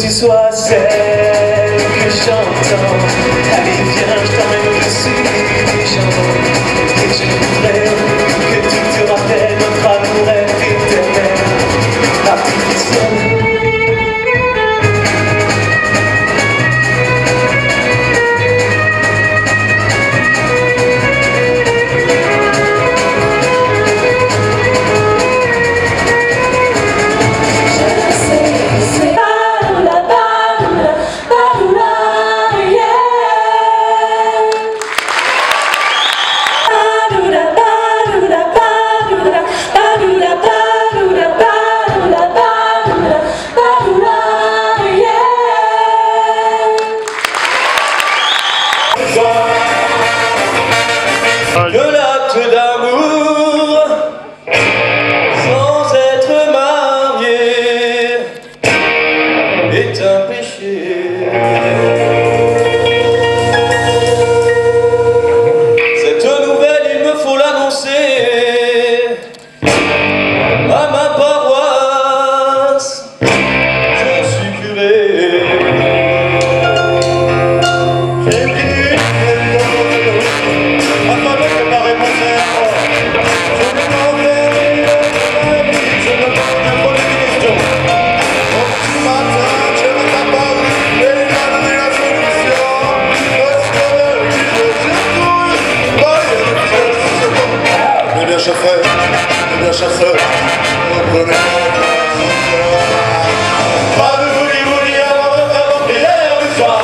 Sois celle que j'entends. Allez viens, je t'emmène au-dessus des gens. Et je voudrais que tu te rappelles notre amour est éternel, artificiel. Le l'acte d'amour sans être marié est un péché. Cette nouvelle, il me faut l'annoncer à ma paroisse. Je suis curé. J'ai pris afin de préparer mon cerveau. Je vais m'enlever la vie, je me pose des questions. Au petit matin, je ne t'ai pas vu, et il m'a donné la solution. Parce que je trouve, eh bien, chasseur, reprenez-moi. Pas de bouli-bouli avant de faire nos prières du soir.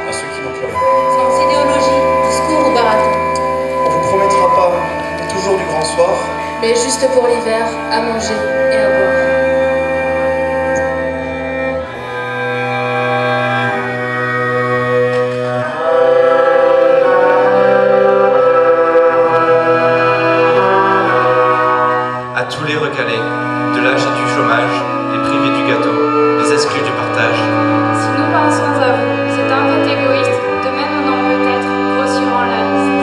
À ceux qui n'ont plus rien. Sans idéologie, discours ou baratin. On vous promettra pas toujours du grand soir, Mais juste pour l'hiver, à manger et à boire. À tous les recalés, de l'âge et du chômage, les privés du gâteau, les exclus du partage. Si nous pensons à vous, c'est un fait égoïste, demain nos noms peut-être grossiront la liste.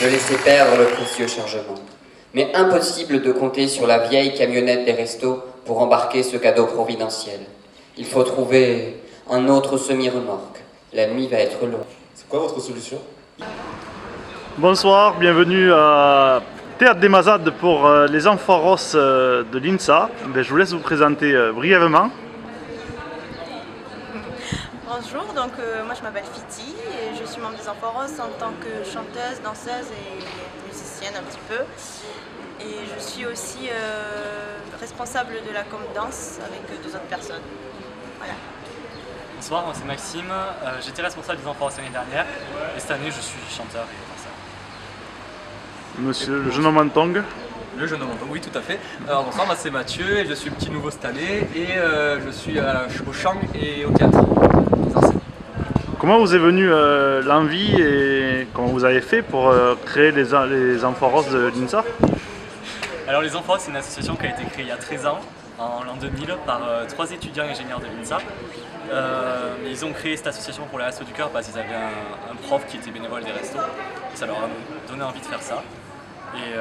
de laisser perdre le précieux chargement. Mais impossible de compter sur la vieille camionnette des restos pour embarquer ce cadeau providentiel. Il faut trouver un autre semi-remorque. La nuit va être longue. C'est quoi votre solution? Bonsoir, bienvenue à Théâtre des Mazades pour les Enfants Ross de l'INSA. Je vous laisse vous présenter brièvement. Bonjour, donc moi je m'appelle Fiti et je suis membre des Enfants Ross en tant que chanteuse, danseuse et musicienne un petit peu. Et je suis aussi responsable de la com danse avec 2 autres personnes. Voilà. Bonsoir, moi c'est Maxime, j'étais responsable des Enfants Ross l'année dernière et cette année je suis chanteur et danseur. Monsieur le jeune homme en tongue. Le jeune homme, oui tout à fait. Alors bonsoir, moi c'est Mathieu et je suis petit nouveau cette année et je suis au chant et au théâtre. Comment vous est venue l'envie et comment vous avez fait pour créer les Enfants Ross de l'INSA? Alors les Enfants Ross, c'est une association qui a été créée il y a 13 ans, en l'an 2000, par 3 étudiants ingénieurs de l'INSA. Ils ont créé cette association pour les Restos du Cœur parce qu'ils avaient un prof qui était bénévole des restos et ça leur a donné envie de faire ça. Et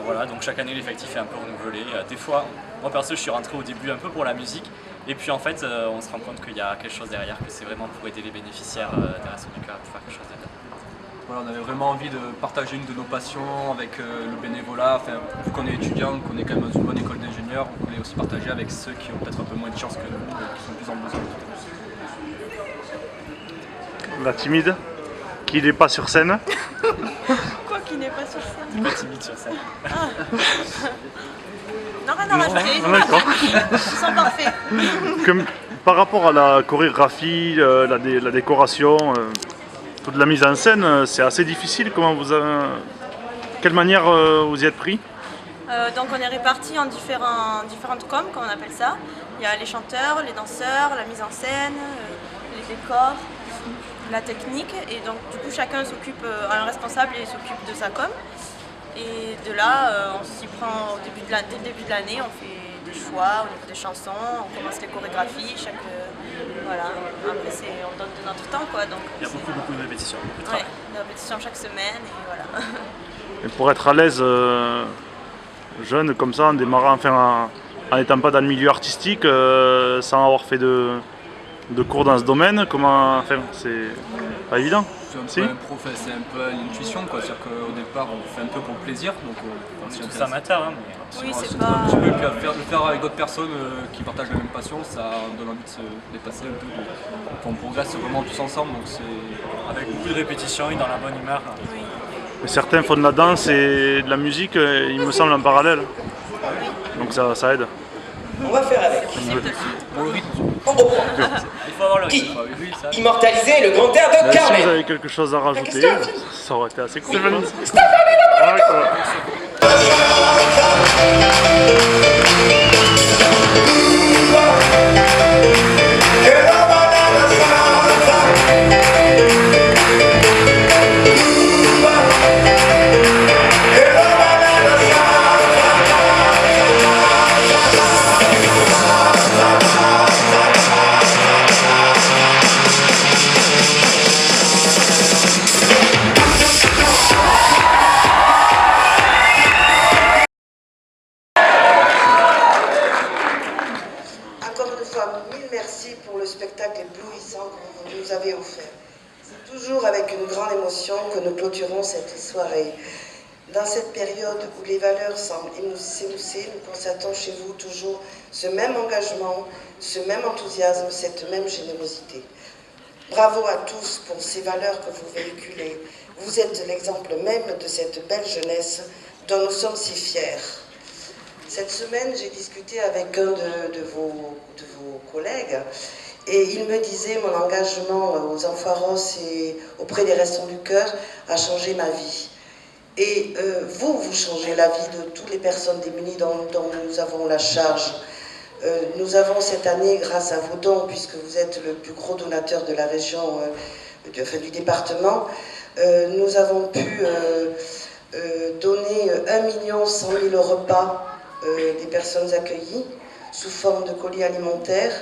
voilà, donc chaque année l'effectif est un peu renouvelé. Des fois, moi perso je suis rentré au début un peu pour la musique et puis en fait on se rend compte qu'il y a quelque chose derrière, que c'est vraiment pour aider les bénéficiaires des Restos du Cœur, pour faire quelque chose de bien. Voilà, on avait vraiment envie de partager une de nos passions avec le bénévolat. Enfin, vu qu'on est étudiant, qu'on est quand même dans une bonne école d'ingénieurs, on voulait aussi partager avec ceux qui ont peut-être un peu moins de chance que nous, qui sont plus en besoin. La timide, qui n'est pas sur scène. Quoi qui n'est pas sur scène? Je suis pas timide sur scène. Non, rien à rajouter. D'accord. Ils sont parfaits. Par rapport à la chorégraphie, la décoration, toute la mise en scène, c'est assez difficile. Quelle manière vous y êtes pris? Donc on est répartis en différentes coms, comme on appelle ça. Il y a les chanteurs, les danseurs, la mise en scène, les décors, la technique. Et donc du coup chacun s'occupe, un responsable et s'occupe de sa com. Et de là, on s'y prend dès le début de l'année, on fait des choix au niveau des chansons, on commence les chorégraphies, voilà. Après on donne de notre temps quoi. Donc, il y a beaucoup de répétitions. Ouais, des répétitions chaque semaine et voilà. Et pour être à l'aise jeune comme ça, en démarrant, enfin en n'étant pas dans le milieu artistique, sans avoir fait de cours dans ce domaine, c'est pas évident. C'est un peu c'est un peu l'intuition quoi, c'est-à-dire qu'au départ on fait un peu pour le plaisir, donc on est tous amateurs. Hein, oui, c'est pas... pas... un petit peu, puis le faire avec d'autres personnes qui partagent la même passion, ça donne envie de se dépasser un peu. On progresse vraiment tous ensemble, donc c'est... Avec beaucoup de répétitions et dans la bonne humeur. Oui. Mais certains font de la danse et de la musique, il me semble, en parallèle. Donc ça aide. On va faire avec. Bon, le rythme. On reprend. Il faut avoir le rythme. Immortaliser le grand air de Si vous Carmen. avez quelque chose à rajouter, ça aurait été assez cool. Encore une fois, mille merci pour le spectacle éblouissant que vous nous avez offert. C'est toujours avec une grande émotion que nous clôturons cette soirée. Dans cette période où les valeurs semblent s'émousser, nous constatons chez vous toujours ce même engagement, ce même enthousiasme, cette même générosité. Bravo à tous pour ces valeurs que vous véhiculez. Vous êtes l'exemple même de cette belle jeunesse dont nous sommes si fiers. Cette semaine, j'ai discuté avec un de vos collègues et il me disait mon engagement aux Enfants Ross et auprès des Restos du Cœur a changé ma vie. Et vous changez la vie de toutes les personnes démunies dont nous avons la charge. Nous avons cette année, grâce à vos dons, puisque vous êtes le plus gros donateur de la région, du département, nous avons pu donner 1 100 000 repas des personnes accueillies sous forme de colis alimentaires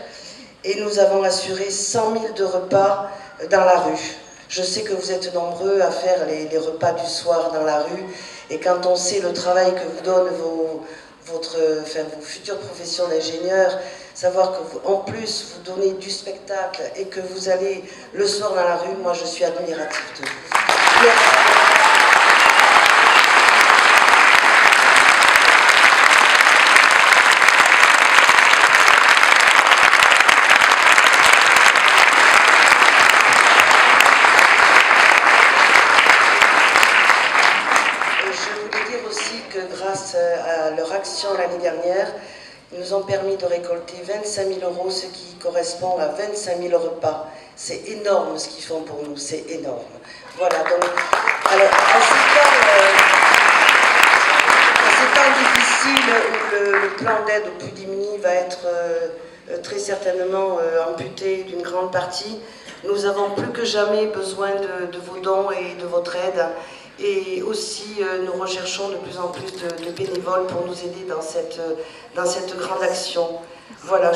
et nous avons assuré 100 000 de repas dans la rue. Je sais que vous êtes nombreux à faire les repas du soir dans la rue, et quand on sait le travail que vous donnent vos futures professions d'ingénieurs, savoir que vous, en plus vous donnez du spectacle et que vous allez le soir dans la rue, moi je suis admirative de vous. Grâce à leur action l'année dernière, ils nous ont permis de récolter 25 000 €, ce qui correspond à 25 000 repas. C'est énorme ce qu'ils font pour nous, c'est énorme. Voilà, donc, alors, à ces temps difficiles où le plan d'aide aux plus démunis va être très certainement amputé d'une grande partie, nous avons plus que jamais besoin de vos dons et de votre aide. Et aussi, nous recherchons de plus en plus de bénévoles pour nous aider dans cette grande action. Voilà.